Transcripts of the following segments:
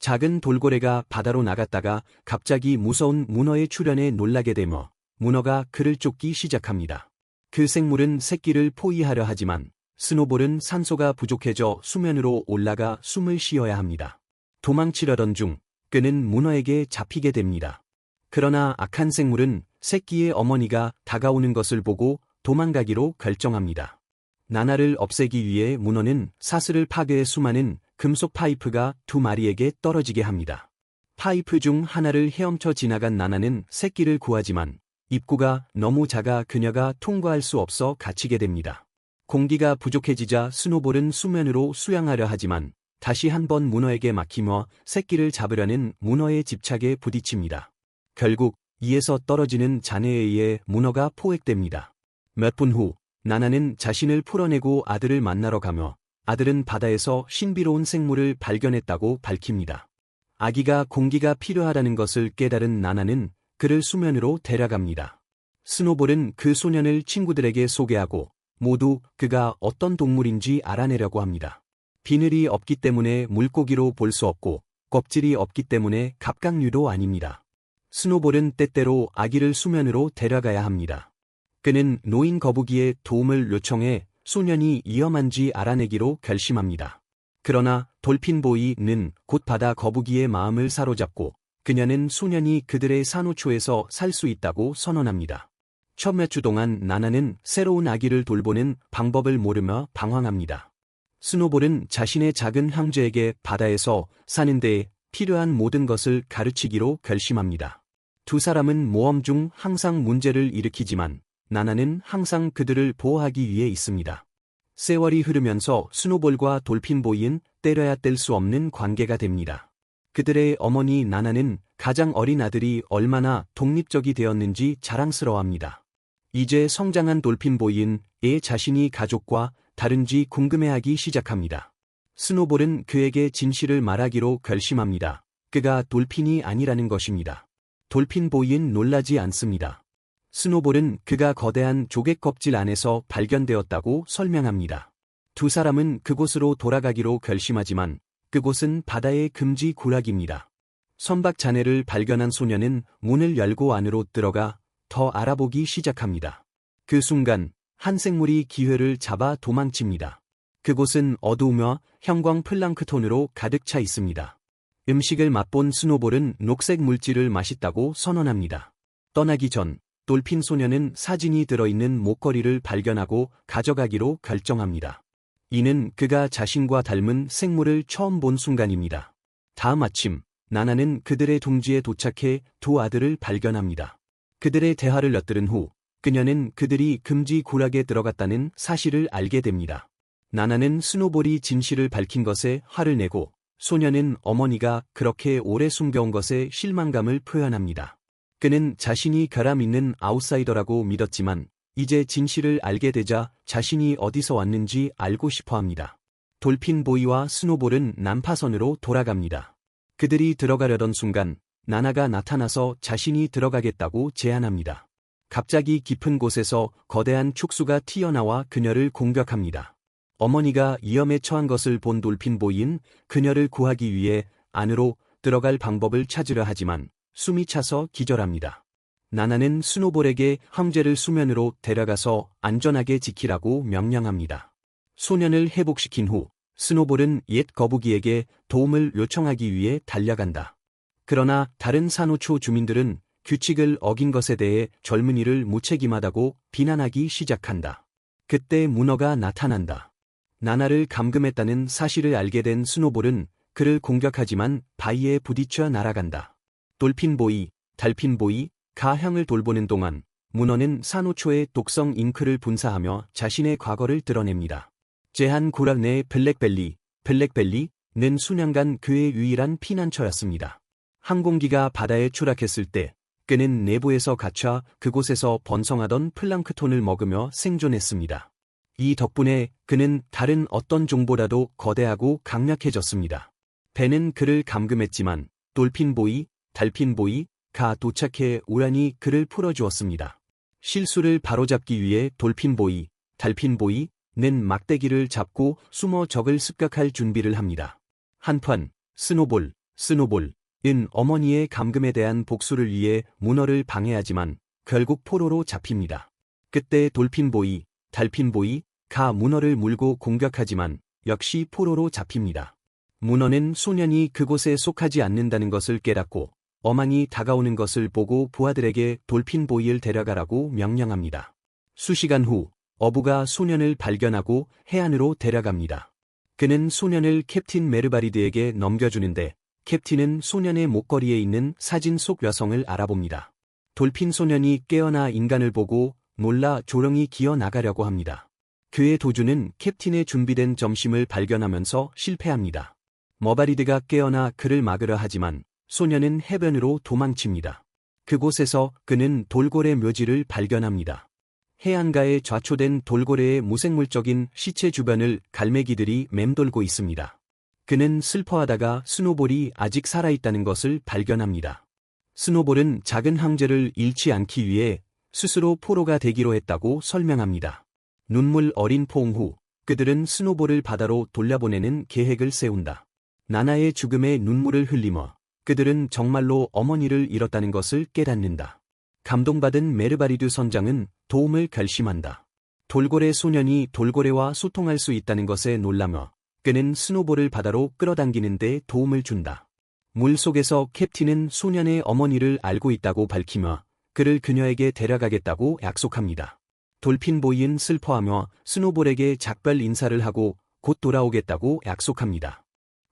작은 돌고래가 바다로 나갔다가 갑자기 무서운 문어의 출현에 놀라게 되며 문어가 그를 쫓기 시작합니다. 그 생물은 새끼를 포위하려 하지만 스노볼은 산소가 부족해져 수면으로 올라가 숨을 쉬어야 합니다. 도망치려던 중 그는 문어에게 잡히게 됩니다. 그러나 악한 생물은 새끼의 어머니가 다가오는 것을 보고 도망가기로 결정합니다. 나나를 없애기 위해 문어는 사슬을 파괴해 수많은 금속 파이프가 두 마리에게 떨어지게 합니다. 파이프 중 하나를 헤엄쳐 지나간 나나는 새끼를 구하지만 입구가 너무 작아 그녀가 통과할 수 없어 갇히게 됩니다. 공기가 부족해지자 스노볼은 수면으로 수양하려 하지만 다시 한번 문어에게 막히며 새끼를 잡으려는 문어의 집착에 부딪힙니다. 결국 이에서 떨어지는 잔해에 의해 문어가 포획됩니다. 몇 분 후 나나는 자신을 풀어내고 아들을 만나러 가며 아들은 바다에서 신비로운 생물을 발견했다고 밝힙니다. 아기가 공기가 필요하다는 것을 깨달은 나나는 그를 수면으로 데려갑니다. 스노볼은 그 소년을 친구들에게 소개하고 모두 그가 어떤 동물인지 알아내려고 합니다. 비늘이 없기 때문에 물고기로 볼 수 없고 껍질이 없기 때문에 갑각류도 아닙니다. 스노볼은 때때로 아기를 수면으로 데려가야 합니다. 그는 노인 거북이의 도움을 요청해 소년이 위험한지 알아내기로 결심합니다. 그러나 돌핀보이는 곧 바다 거북이의 마음을 사로잡고 그녀는 소년이 그들의 산호초에서 살 수 있다고 선언합니다. 첫 몇 주 동안 나나는 새로운 아기를 돌보는 방법을 모르며 방황합니다. 스노볼은 자신의 작은 형제에게 바다에서 사는 데 필요한 모든 것을 가르치기로 결심합니다. 두 사람은 모험 중 항상 문제를 일으키지만 나나는 항상 그들을 보호하기 위해 있습니다. 세월이 흐르면서 스노볼과 돌핀보이는 때려야 뗄 수 없는 관계가 됩니다. 그들의 어머니 나나는 가장 어린 아들이 얼마나 독립적이 되었는지 자랑스러워합니다. 이제 성장한 돌핀보이는 애 자신이 가족과 다른지 궁금해하기 시작합니다. 스노볼은 그에게 진실을 말하기로 결심합니다. 그가 돌핀이 아니라는 것입니다. 돌핀보이는 놀라지 않습니다. 스노볼은 그가 거대한 조개 껍질 안에서 발견되었다고 설명합니다. 두 사람은 그곳으로 돌아가기로 결심하지만 그곳은 바다의 금지 구락입니다. 선박 잔해를 발견한 소녀는 문을 열고 안으로 들어가 더 알아보기 시작합니다. 그 순간 한 생물이 기회를 잡아 도망칩니다. 그곳은 어두우며 형광 플랑크톤으로 가득 차 있습니다. 음식을 맛본 스노볼은 녹색 물질을 맛있다고 선언합니다. 떠나기 전 돌핀 소녀는 사진이 들어있는 목걸이를 발견하고 가져가기로 결정합니다. 이는 그가 자신과 닮은 생물을 처음 본 순간입니다. 다음 아침, 나나는 그들의 둥지에 도착해 두 아들을 발견합니다. 그들의 대화를 엿들은 후, 그녀는 그들이 금지 구락에 들어갔다는 사실을 알게 됩니다. 나나는 스노볼이 진실을 밝힌 것에 화를 내고, 소녀는 어머니가 그렇게 오래 숨겨온 것에 실망감을 표현합니다. 그는 자신이 결함 있는 아웃사이더라고 믿었지만 이제 진실을 알게 되자 자신이 어디서 왔는지 알고 싶어합니다. 돌핀보이와 스노볼은 난파선으로 돌아갑니다. 그들이 들어가려던 순간 나나가 나타나서 자신이 들어가겠다고 제안합니다. 갑자기 깊은 곳에서 거대한 촉수가 튀어나와 그녀를 공격합니다. 어머니가 위험에 처한 것을 본 돌핀보이는 그녀를 구하기 위해 안으로 들어갈 방법을 찾으려 하지만 숨이 차서 기절합니다. 나나는 스노볼에게 형제를 수면으로 데려가서 안전하게 지키라고 명령합니다. 소년을 회복시킨 후 스노볼은 옛 거북이에게 도움을 요청하기 위해 달려간다. 그러나 다른 산호초 주민들은 규칙을 어긴 것에 대해 젊은이를 무책임하다고 비난하기 시작한다. 그때 문어가 나타난다. 나나를 감금했다는 사실을 알게 된 스노볼은 그를 공격하지만 바위에 부딪혀 날아간다. 돌핀보이, 달핀보이, 가형을 돌보는 동안 문어는 산호초에 독성 잉크를 분사하며 자신의 과거를 드러냅니다. 제한 구락 내의 블랙벨리는 수년간 그의 유일한 피난처였습니다. 항공기가 바다에 추락했을 때 그는 내부에서 갇혀 그곳에서 번성하던 플랑크톤을 먹으며 생존했습니다. 이 덕분에 그는 다른 어떤 종보다도 거대하고 강력해졌습니다. 배는 그를 감금했지만 돌핀보이, 달핀보이가 도착해 우연히 그를 풀어주었습니다. 실수를 바로잡기 위해 돌핀보이, 달핀보이는 막대기를 잡고 숨어 적을 습격할 준비를 합니다. 한편 스노볼, 스노볼은 어머니의 감금에 대한 복수를 위해 문어를 방해하지만 결국 포로로 잡힙니다. 그때 돌핀보이, 달핀보이가 문어를 물고 공격하지만 역시 포로로 잡힙니다. 문어는 소년이 그곳에 속하지 않는다는 것을 깨닫고 어망이 다가오는 것을 보고 부하들에게 돌핀보이를 데려가라고 명령합니다. 수시간 후 어부가 소년을 발견하고 해안으로 데려갑니다. 그는 소년을 캡틴 메르바리드에게 넘겨주는데 캡틴은 소년의 목걸이에 있는 사진 속 여성을 알아봅니다. 돌핀 소년이 깨어나 인간을 보고 놀라 조용히 기어 나가려고 합니다. 그의 도주는 캡틴의 준비된 점심을 발견하면서 실패합니다. 머바리드가 깨어나 그를 막으려 하지만 소년은 해변으로 도망칩니다. 그곳에서 그는 돌고래 묘지를 발견합니다. 해안가에 좌초된 돌고래의 무생물적인 시체 주변을 갈매기들이 맴돌고 있습니다. 그는 슬퍼하다가 스노볼이 아직 살아있다는 것을 발견합니다. 스노볼은 작은 형제를 잃지 않기 위해 스스로 포로가 되기로 했다고 설명합니다. 눈물 어린 포옹 후 그들은 스노볼을 바다로 돌려보내는 계획을 세운다. 나나의 죽음에 눈물을 흘리며 그들은 정말로 어머니를 잃었다는 것을 깨닫는다. 감동받은 메르바리드 선장은 도움을 결심한다. 돌고래 소년이 돌고래와 소통할 수 있다는 것에 놀라며 그는 스노볼을 바다로 끌어당기는 데 도움을 준다. 물속에서 캡틴은 소년의 어머니를 알고 있다고 밝히며 그를 그녀에게 데려가겠다고 약속합니다. 돌핀보이는 슬퍼하며 스노볼에게 작별 인사를 하고 곧 돌아오겠다고 약속합니다.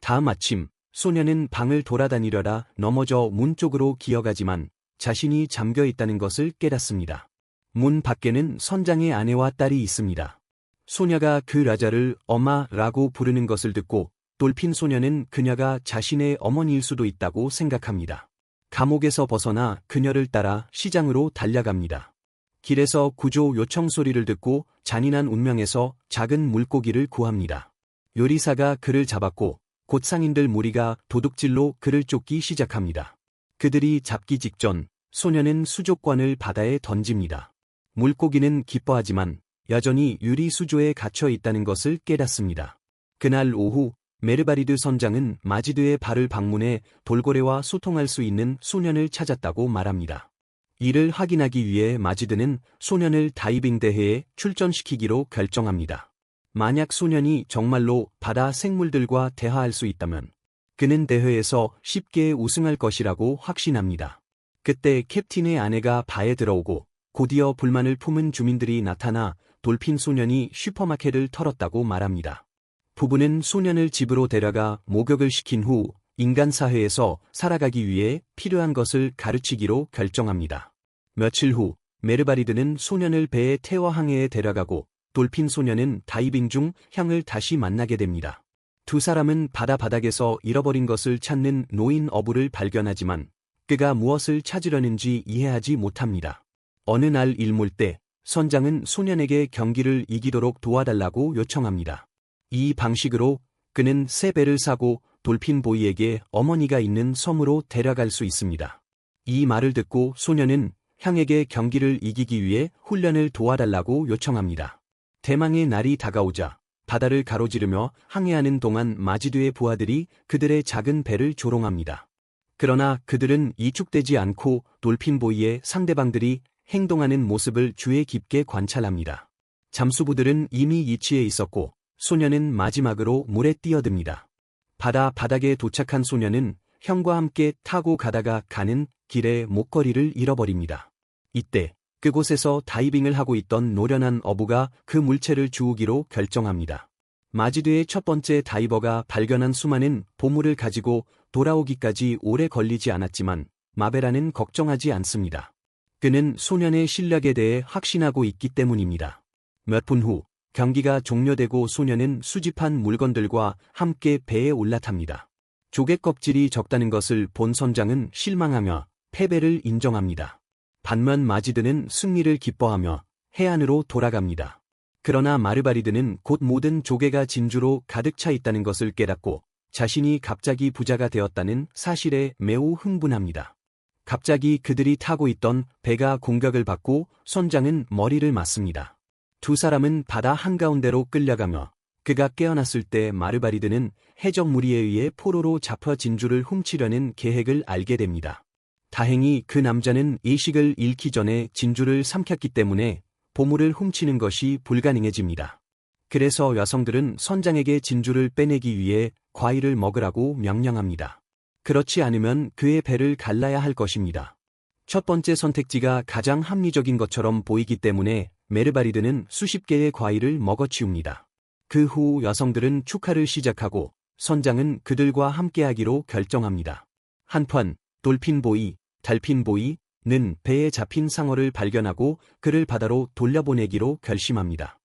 다음 아침 소년은 방을 돌아다니려다 넘어져 문 쪽으로 기어가지만 자신이 잠겨 있다는 것을 깨닫습니다. 문 밖에는 선장의 아내와 딸이 있습니다. 소녀가 그 라자를 엄마라고 부르는 것을 듣고 돌핀 소년은 그녀가 자신의 어머니일 수도 있다고 생각합니다. 감옥에서 벗어나 그녀를 따라 시장으로 달려갑니다. 길에서 구조 요청 소리를 듣고 잔인한 운명에서 작은 물고기를 구합니다. 요리사가 그를 잡았고 곧 상인들 무리가 도둑질로 그를 쫓기 시작합니다. 그들이 잡기 직전 소년은 수족관을 바다에 던집니다. 물고기는 기뻐하지만 여전히 유리 수조에 갇혀 있다는 것을 깨닫습니다. 그날 오후 메르바리드 선장은 마지드의 발을 방문해 돌고래와 소통할 수 있는 소년을 찾았다고 말합니다. 이를 확인하기 위해 마지드는 소년을 다이빙 대회에 출전시키기로 결정합니다. 만약 소년이 정말로 바다 생물들과 대화할 수 있다면 그는 대회에서 쉽게 우승할 것이라고 확신합니다. 그때 캡틴의 아내가 바에 들어오고 곧이어 불만을 품은 주민들이 나타나 돌핀 소년이 슈퍼마켓을 털었다고 말합니다. 부부는 소년을 집으로 데려가 목욕을 시킨 후 인간 사회에서 살아가기 위해 필요한 것을 가르치기로 결정합니다. 며칠 후 메르바리드는 소년을 배에 태워 항해에 데려가고 돌핀 소년은 다이빙 중 형을 다시 만나게 됩니다. 두 사람은 바다 바닥에서 잃어버린 것을 찾는 노인 어부를 발견하지만 그가 무엇을 찾으려는지 이해하지 못합니다. 어느 날 일몰 때 선장은 소년에게 경기를 이기도록 도와달라고 요청합니다. 이 방식으로 그는 새 배를 사고 돌핀보이에게 어머니가 있는 섬으로 데려갈 수 있습니다. 이 말을 듣고 소년은 형에게 경기를 이기기 위해 훈련을 도와달라고 요청합니다. 대망의 날이 다가오자 바다를 가로지르며 항해하는 동안 마지드의 부하들이 그들의 작은 배를 조롱합니다. 그러나 그들은 이축되지 않고 돌핀보이의 상대방들이 행동하는 모습을 주의 깊게 관찰합니다. 잠수부들은 이미 이치해 있었고 소년은 마지막으로 물에 뛰어듭니다. 바다 바닥에 도착한 소년은 형과 함께 타고 가다가 가는 길에 목걸이를 잃어버립니다. 이때 그곳에서 다이빙을 하고 있던 노련한 어부가 그 물체를 주우기로 결정합니다. 마지드의 첫 번째 다이버가 발견한 수많은 보물을 가지고 돌아오기까지 오래 걸리지 않았지만 마베라는 걱정하지 않습니다. 그는 소년의 실력에 대해 확신하고 있기 때문입니다. 몇 분 후 경기가 종료되고 소년은 수집한 물건들과 함께 배에 올라탑니다. 조개 껍질이 적다는 것을 본 선장은 실망하며 패배를 인정합니다. 반면 마지드는 승리를 기뻐하며 해안으로 돌아갑니다. 그러나 마르바리드는 곧 모든 조개가 진주로 가득 차 있다는 것을 깨닫고 자신이 갑자기 부자가 되었다는 사실에 매우 흥분합니다. 갑자기 그들이 타고 있던 배가 공격을 받고 선장은 머리를 맞습니다. 두 사람은 바다 한가운데로 끌려가며 그가 깨어났을 때 마르바리드는 해적 무리에 의해 포로로 잡혀 진주를 훔치려는 계획을 알게 됩니다. 다행히 그 남자는 예식을 잃기 전에 진주를 삼켰기 때문에 보물을 훔치는 것이 불가능해집니다. 그래서 여성들은 선장에게 진주를 빼내기 위해 과일을 먹으라고 명령합니다. 그렇지 않으면 그의 배를 갈라야 할 것입니다. 첫 번째 선택지가 가장 합리적인 것처럼 보이기 때문에 메르바리드는 수십 개의 과일을 먹어치웁니다. 그 후 여성들은 축하를 시작하고 선장은 그들과 함께하기로 결정합니다. 한편 돌핀보이, 달핀보이는 배에 잡힌 상어를 발견하고 그를 바다로 돌려보내기로 결심합니다.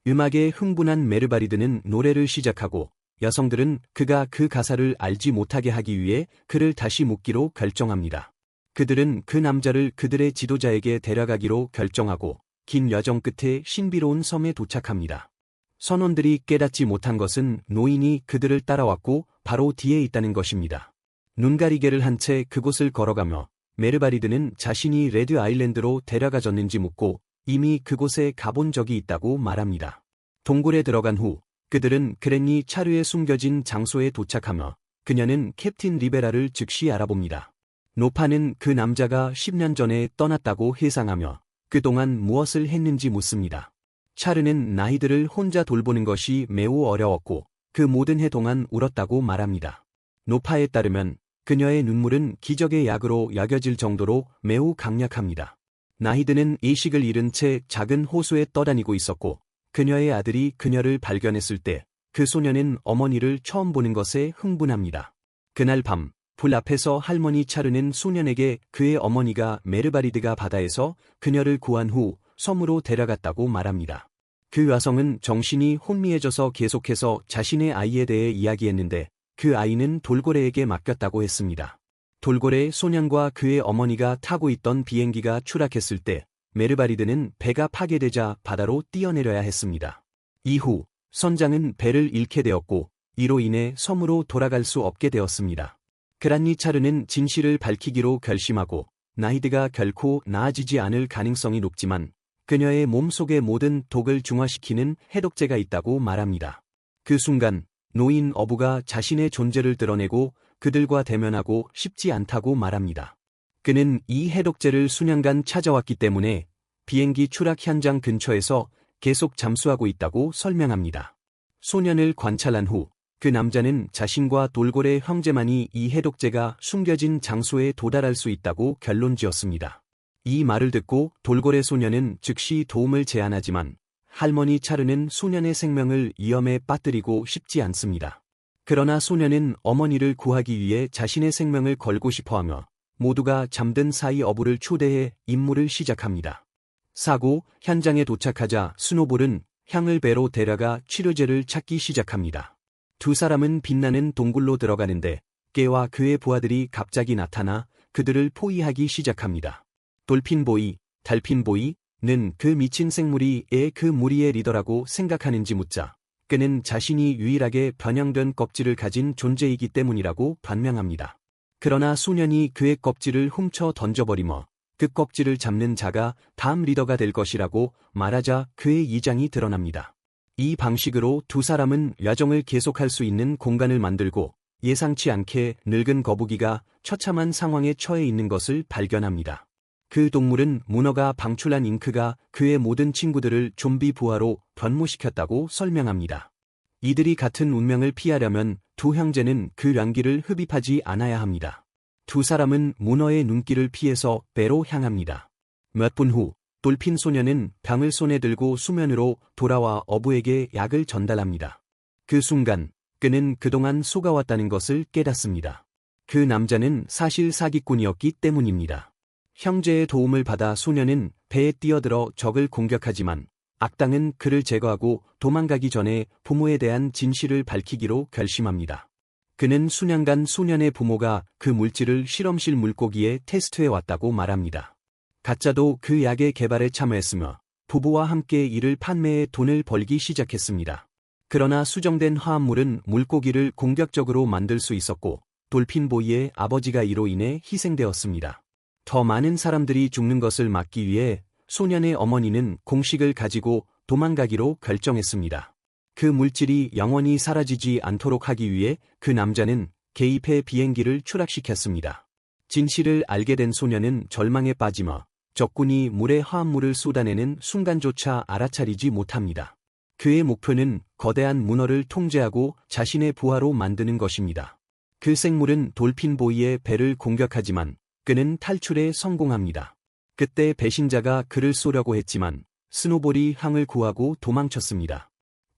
음악에 흥분한 메르바리드는 노래를 시작하고 여성들은 그가 그 가사를 알지 못하게 하기 위해 그를 다시 묶기로 결정합니다. 그들은 그 남자를 그들의 지도자에게 데려가기로 결정하고 긴 여정 끝에 신비로운 섬에 도착합니다. 선원들이 깨닫지 못한 것은 노인이 그들을 따라왔고 바로 뒤에 있다는 것입니다. 눈가리개를 한 채 그곳을 걸어가며 메르바리드는 자신이 레드 아일랜드로 데려가졌는지 묻고 이미 그곳에 가본 적이 있다고 말합니다. 동굴에 들어간 후 그들은 그랜니 차르에 숨겨진 장소에 도착하며 그녀는 캡틴 리베라를 즉시 알아봅니다. 노파는 그 남자가 10년 전에 떠났다고 회상하며 그동안 무엇을 했는지 묻습니다. 차르는 나이들을 혼자 돌보는 것이 매우 어려웠고 그 모든 해 동안 울었다고 말합니다. 노파에 따르면 그녀의 눈물은 기적의 약으로 여겨질 정도로 매우 강력합니다. 나히드는 예식을 잃은 채 작은 호수에 떠다니고 있었고 그녀의 아들이 그녀를 발견했을 때 그 소녀는 어머니를 처음 보는 것에 흥분합니다. 그날 밤 불 앞에서 할머니 차르는 소년에게 그의 어머니가 메르바리드가 바다에서 그녀를 구한 후 섬으로 데려갔다고 말합니다. 그 여성은 정신이 혼미해져서 계속해서 자신의 아이에 대해 이야기했는데 그 아이는 돌고래에게 맡겼다고 했습니다. 돌고래 소년과 그의 어머니가 타고 있던 비행기가 추락했을 때 메르바리드는 배가 파괴되자 바다로 뛰어내려야 했습니다. 이후 선장은 배를 잃게 되었고 이로 인해 섬으로 돌아갈 수 없게 되었습니다. 그란니 차르는 진실을 밝히기로 결심하고 나히드가 결코 나아지지 않을 가능성이 높지만 그녀의 몸속의 모든 독을 중화시키는 해독제가 있다고 말합니다. 그 순간 노인 어부가 자신의 존재를 드러내고 그들과 대면하고 싶지 않다고 말합니다. 그는 이 해독제를 수년간 찾아왔기 때문에 비행기 추락 현장 근처에서 계속 잠수하고 있다고 설명합니다. 소년을 관찰한 후 그 남자는 자신과 돌고래 형제만이 이 해독제가 숨겨진 장소에 도달할 수 있다고 결론지었습니다. 이 말을 듣고 돌고래 소년은 즉시 도움을 제안하지만 할머니 차르는 소년의 생명을 위험에 빠뜨리고 싶지 않습니다. 그러나 소년은 어머니를 구하기 위해 자신의 생명을 걸고 싶어하며 모두가 잠든 사이 어부를 초대해 임무를 시작합니다. 사고 현장에 도착하자 스노볼은 향을 배로 데려가 치료제를 찾기 시작합니다. 두 사람은 빛나는 동굴로 들어가는데 깨와 그의 부하들이 갑자기 나타나 그들을 포위하기 시작합니다. 돌핀보이, 달핀보이는 그 미친 생물이 그 무리의 리더라고 생각하는지 묻자 그는 자신이 유일하게 변형된 껍질을 가진 존재이기 때문이라고 반명합니다. 그러나 소년이 그의 껍질을 훔쳐 던져버리며 그 껍질을 잡는 자가 다음 리더가 될 것이라고 말하자 그의 이장이 드러납니다. 이 방식으로 두 사람은 여정을 계속할 수 있는 공간을 만들고 예상치 않게 늙은 거북이가 처참한 상황에 처해 있는 것을 발견합니다. 그 동물은 문어가 방출한 잉크가 그의 모든 친구들을 좀비 부하로 변모시켰다고 설명합니다. 이들이 같은 운명을 피하려면 두 형제는 그 량기를 흡입하지 않아야 합니다. 두 사람은 문어의 눈길을 피해서 배로 향합니다. 몇 분 후 돌핀 소년은 병을 손에 들고 수면으로 돌아와 어부에게 약을 전달합니다. 그 순간 그는 그동안 속아왔다는 것을 깨닫습니다. 그 남자는 사실 사기꾼이었기 때문입니다. 형제의 도움을 받아 소년은 배에 뛰어들어 적을 공격하지만 악당은 그를 제거하고 도망가기 전에 부모에 대한 진실을 밝히기로 결심합니다. 그는 수년간 소년의 부모가 그 물질을 실험실 물고기에 테스트해 왔다고 말합니다. 가짜도 그 약의 개발에 참여했으며 부부와 함께 이를 판매해 돈을 벌기 시작했습니다. 그러나 수정된 화합물은 물고기를 공격적으로 만들 수 있었고 돌핀보이의 아버지가 이로 인해 희생되었습니다. 더 많은 사람들이 죽는 것을 막기 위해 소년의 어머니는 공식을 가지고 도망가기로 결정했습니다. 그 물질이 영원히 사라지지 않도록 하기 위해 그 남자는 개입해 비행기를 추락시켰습니다. 진실을 알게 된 소녀는 절망에 빠지며 적군이 물에 화합물을 쏟아내는 순간조차 알아차리지 못합니다. 그의 목표는 거대한 문어를 통제하고 자신의 부하로 만드는 것입니다. 그 생물은 돌핀보이의 배를 공격하지만 그는 탈출에 성공합니다. 그때 배신자가 그를 쏘려고 했지만 스노볼이 항을 구하고 도망쳤습니다.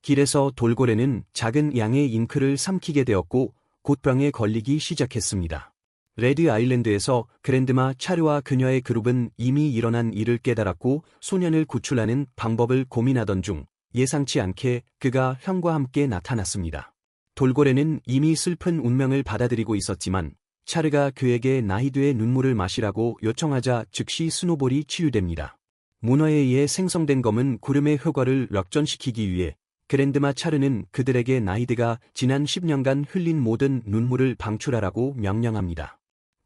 길에서 돌고래는 작은 양의 잉크를 삼키게 되었고 곧 병에 걸리기 시작했습니다. 레드 아일랜드에서 그랜드마 차르와 그녀의 그룹은 이미 일어난 일을 깨달았고 소년을 구출하는 방법을 고민하던 중 예상치 않게 그가 형과 함께 나타났습니다. 돌고래는 이미 슬픈 운명을 받아들이고 있었지만 차르가 그에게 나히드의 눈물을 마시라고 요청하자 즉시 스노볼이 치유됩니다. 문어에 의해 생성된 검은 구름의 효과를 역전시키기 위해 그랜드마 차르는 그들에게 나히드가 지난 10년간 흘린 모든 눈물을 방출하라고 명령합니다.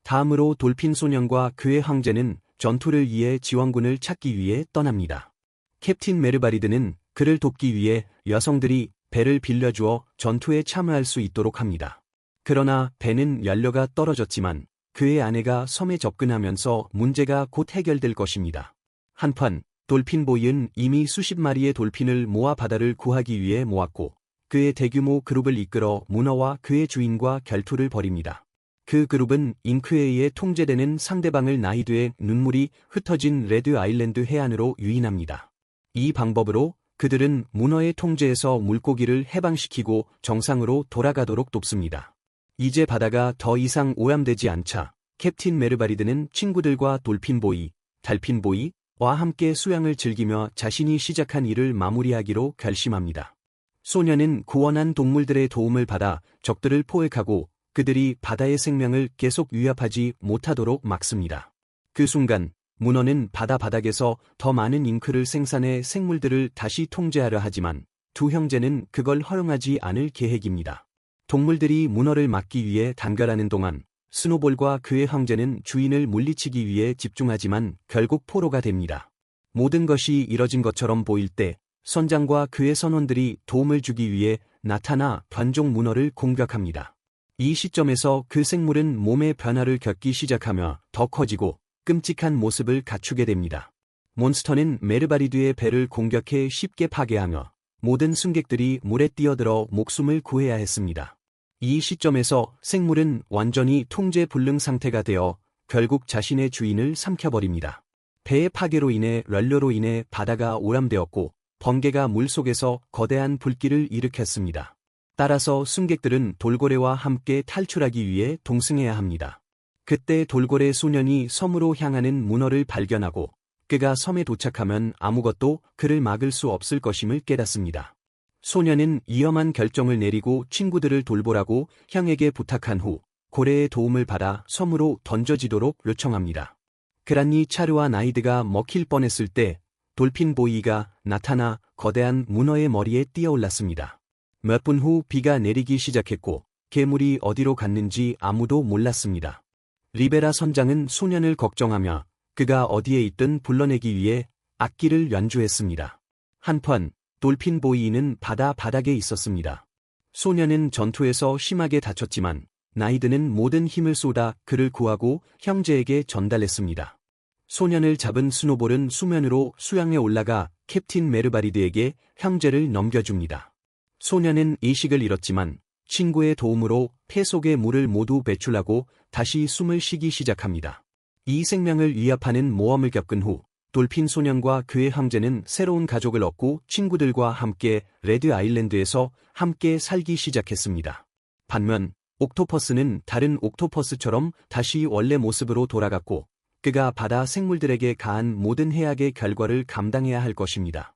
다음으로 돌핀 소년과 그의 황제는 전투를 위해 지원군을 찾기 위해 떠납니다. 캡틴 메르바리드는 그를 돕기 위해 여성들이 배를 빌려주어 전투에 참여할 수 있도록 합니다. 그러나 배는 연료가 떨어졌지만 그의 아내가 섬에 접근하면서 문제가 곧 해결될 것입니다. 한편 돌핀보이는 이미 수십 마리의 돌핀을 모아 바다를 구하기 위해 모았고 그의 대규모 그룹을 이끌어 문어와 그의 주인과 결투를 벌입니다. 그 그룹은 잉크에 의해 통제되는 상대방을 나히드의 눈물이 흩어진 레드 아일랜드 해안으로 유인합니다. 이 방법으로 그들은 문어의 통제에서 물고기를 해방시키고 정상으로 돌아가도록 돕습니다. 이제 바다가 더 이상 오염되지 않자 캡틴 메르바리드는 친구들과 돌핀보이, 달핀보이와 함께 수영을 즐기며 자신이 시작한 일을 마무리하기로 결심합니다. 소녀는 구원한 동물들의 도움을 받아 적들을 포획하고 그들이 바다의 생명을 계속 위협하지 못하도록 막습니다. 그 순간 문어는 바다 바닥에서 더 많은 잉크를 생산해 생물들을 다시 통제하려 하지만 두 형제는 그걸 허용하지 않을 계획입니다. 동물들이 문어를 막기 위해 단결하는 동안 스노볼과 그의 형제는 주인을 물리치기 위해 집중하지만 결국 포로가 됩니다. 모든 것이 이뤄진 것처럼 보일 때 선장과 그의 선원들이 도움을 주기 위해 나타나 변종 문어를 공격합니다. 이 시점에서 그 생물은 몸의 변화를 겪기 시작하며 더 커지고 끔찍한 모습을 갖추게 됩니다. 몬스터는 메르바리드의 배를 공격해 쉽게 파괴하며 모든 승객들이 물에 뛰어들어 목숨을 구해야 했습니다. 이 시점에서 생물은 완전히 통제 불능 상태가 되어 결국 자신의 주인을 삼켜버립니다. 배의 파괴로 인해 연료로 인해 바다가 오염되었고 번개가 물속에서 거대한 불길을 일으켰습니다. 따라서 승객들은 돌고래와 함께 탈출하기 위해 동승해야 합니다. 그때 돌고래 소년이 섬으로 향하는 문어를 발견하고 그가 섬에 도착하면 아무것도 그를 막을 수 없을 것임을 깨닫습니다. 소년은 위험한 결정을 내리고 친구들을 돌보라고 형에게 부탁한 후 고래의 도움을 받아 섬으로 던져지도록 요청합니다. 그란니 차르와 나히드가 먹힐 뻔했을 때 돌핀보이가 나타나 거대한 문어의 머리에 뛰어올랐습니다. 몇 분 후 비가 내리기 시작했고 괴물이 어디로 갔는지 아무도 몰랐습니다. 리베라 선장은 소년을 걱정하며 그가 어디에 있든 불러내기 위해 악기를 연주했습니다. 한편 돌핀보이는 바다 바닥에 있었습니다. 소년은 전투에서 심하게 다쳤지만 나히드는 모든 힘을 쏟아 그를 구하고 형제에게 전달했습니다. 소년을 잡은 스노볼은 수면으로 수양에 올라가 캡틴 메르바리드에게 형제를 넘겨줍니다. 소년은 의식을 잃었지만 친구의 도움으로 폐 속의 물을 모두 배출하고 다시 숨을 쉬기 시작합니다. 이 생명을 위협하는 모험을 겪은 후 돌핀 소년과 그의 형제는 새로운 가족을 얻고 친구들과 함께 레드 아일랜드에서 함께 살기 시작했습니다. 반면 옥토퍼스는 다른 옥토퍼스처럼 다시 원래 모습으로 돌아갔고 그가 바다 생물들에게 가한 모든 해악의 결과를 감당해야 할 것입니다.